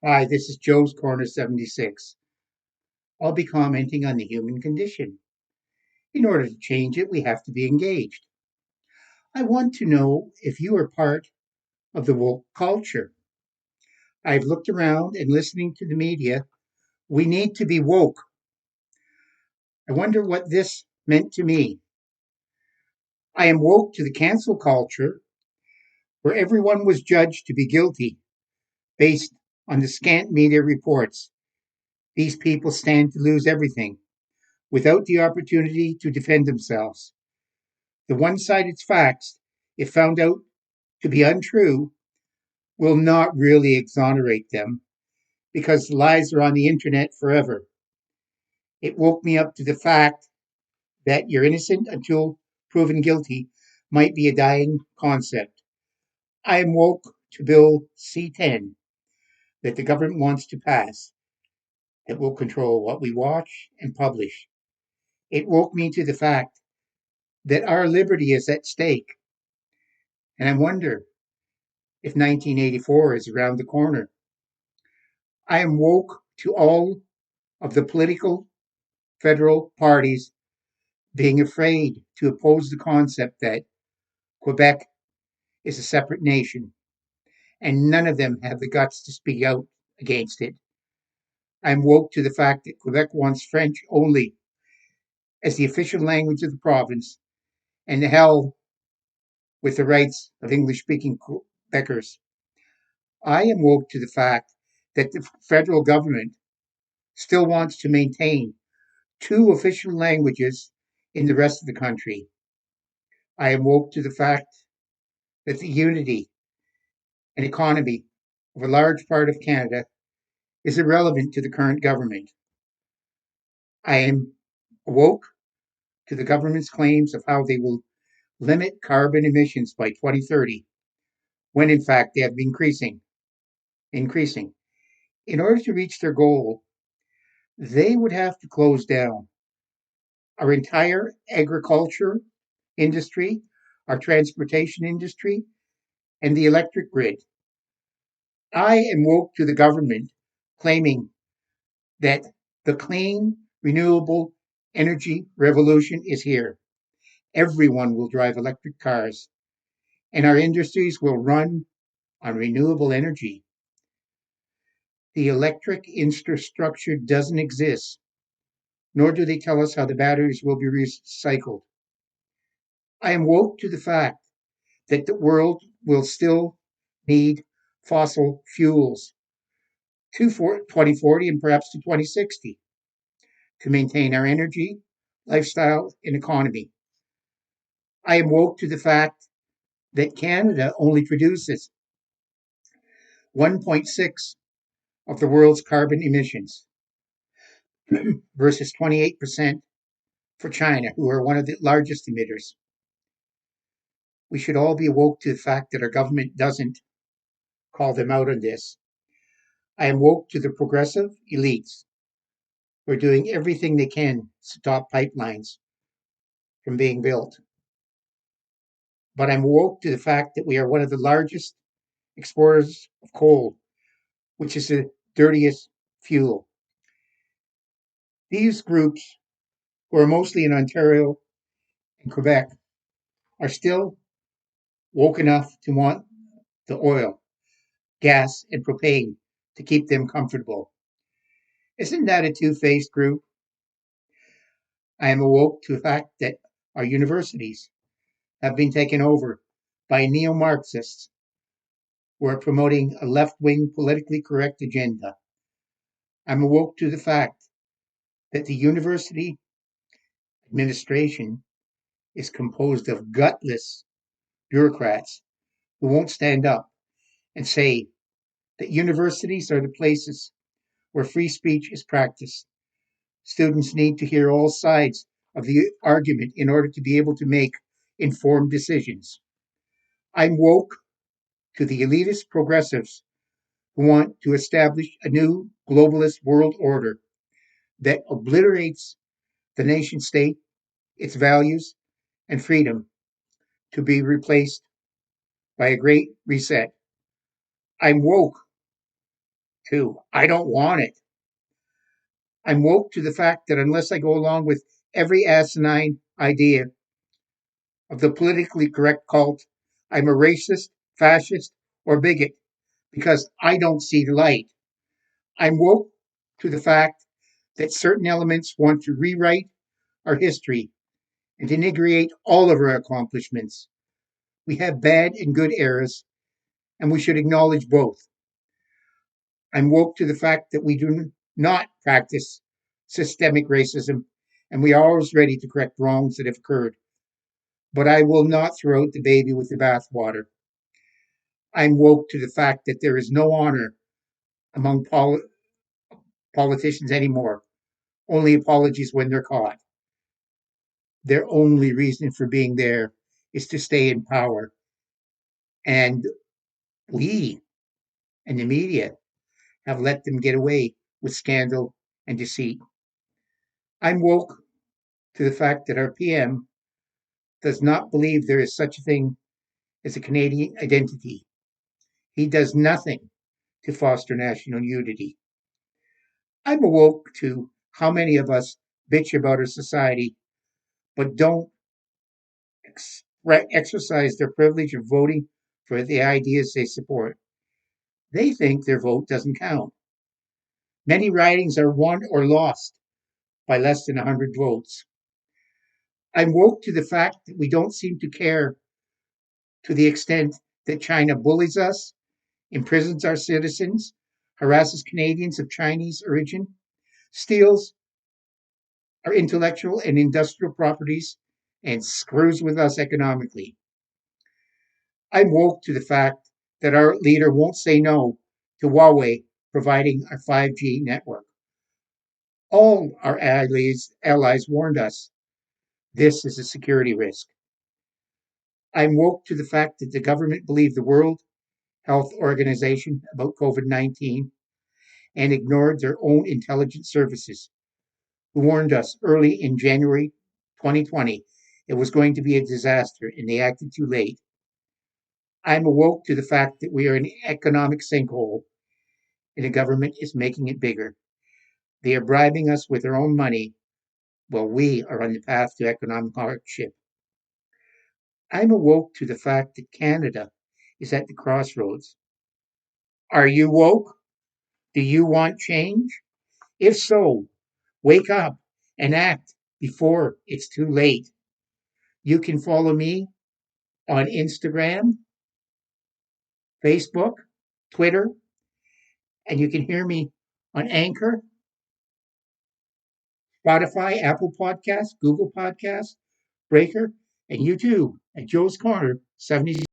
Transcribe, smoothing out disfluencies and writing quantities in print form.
Hi, this is Joe's Corner 76. I'll be commenting on the human condition. In order to change it, we have to be engaged. I want to know if you are part of the woke culture. I've looked around and listening to the media. We need to be woke. I wonder what this meant to me. I am woke to the cancel culture where everyone was judged to be guilty based on the scant media reports. These people stand to lose everything without the opportunity to defend themselves. The one sided facts, if found out to be untrue, will not really exonerate them because lies are on the internet forever. It woke me up to the fact that you're innocent until proven guilty might be a dying concept. I am woke to Bill C-10 that the government wants to pass that will control what we watch and publish. It woke me to the fact that our liberty is at stake, and I wonder if 1984 is around the corner. I am woke to all of the political federal parties being afraid to oppose the concept that Quebec is a separate nation, and none of them have the guts to speak out against it. I'm woke to the fact that Quebec wants French only as the official language of the province, and the hell with the rights of English speaking Quebecers. I am woke to the fact that the federal government still wants to maintain two official languages in the rest of the country. I am woke to the fact that the unity and economy of a large part of Canada is irrelevant to the current government. I am woke to the government's claims of how they will limit carbon emissions by 2030, when in fact they have been increasing. In order to reach their goal, they would have to close down our entire agriculture industry, our transportation industry, and the electric grid. I am woke to the government claiming that the clean, renewable energy revolution is here. Everyone will drive electric cars, and our industries will run on renewable energy. The electric infrastructure doesn't exist, nor do they tell us how the batteries will be recycled. I am woke to the fact that the world will still need fossil fuels to 2040 and perhaps to 2060 to maintain our energy, lifestyle, and economy. I am woke to the fact that Canada only produces 1.6 of the world's carbon emissions versus 28% for China, who are one of the largest emitters. We should all be woke to the fact that our government doesn't call them out on this. I am woke to the progressive elites who are doing everything they can to stop pipelines from being built. But I'm woke to the fact that we are one of the largest exporters of coal, which is the dirtiest fuel. These groups, who are mostly in Ontario and Quebec, are still woke enough to want the oil, gas, and propane to keep them comfortable. Isn't that a two faced group? I am awoke to the fact that our universities have been taken over by neo Marxists who are promoting a left wing politically correct agenda. I'm awoke to the fact that the university administration is composed of gutless bureaucrats who won't stand up and say that universities are the places where free speech is practiced. Students need to hear all sides of the argument in order to be able to make informed decisions. I'm woke to the elitist progressives who want to establish a new globalist world order that obliterates the nation state, its values, and freedom to be replaced by a great reset. I'm woke to I don't want it. I'm woke to the fact that unless I go along with every asinine idea of the politically correct cult, I'm a racist, fascist, or bigot because I don't see the light. I'm woke to the fact that certain elements want to rewrite our history and denigrate all of our accomplishments. We have bad and good eras, and we should acknowledge both. I'm woke to the fact that we do not practice systemic racism, and we are always ready to correct wrongs that have occurred. But I will not throw out the baby with the bathwater. I'm woke to the fact that there is no honor among politicians anymore, only apologies when they're caught. Their only reason for being there is to stay in power. And we and the media have let them get away with scandal and deceit. I'm woke to the fact that our PM does not believe there is such a thing as a Canadian identity. He does nothing to foster national unity. I'm awoke to how many of us bitch about our society but don't exercise their privilege of voting for the ideas they support. They think their vote doesn't count. Many ridings are won or lost by less than 100 votes. I'm woke to the fact that we don't seem to care to the extent that China bullies us, imprisons our citizens, harasses Canadians of Chinese origin, steals our intellectual and industrial properties, and screws with us economically. I'm woke to the fact that our leader won't say no to Huawei providing our 5G network. All our allies warned us this is a security risk. I'm woke to the fact that the government believed the World Health Organization about COVID 19 and ignored their own intelligence services, who warned us early in January 2020 it was going to be a disaster and they acted too late. I'm awoke to the fact that we are in an economic sinkhole and the government is making it bigger. They are bribing us with their own money while we are on the path to economic hardship. I'm awoke to the fact that Canada is at the crossroads. Are you woke? Do you want change? If so, wake up and act before it's too late. You can follow me on Instagram, Facebook, Twitter, and you can hear me on Anchor, Spotify, Apple Podcasts, Google Podcasts, Breaker, and YouTube at Joe's Corner 70.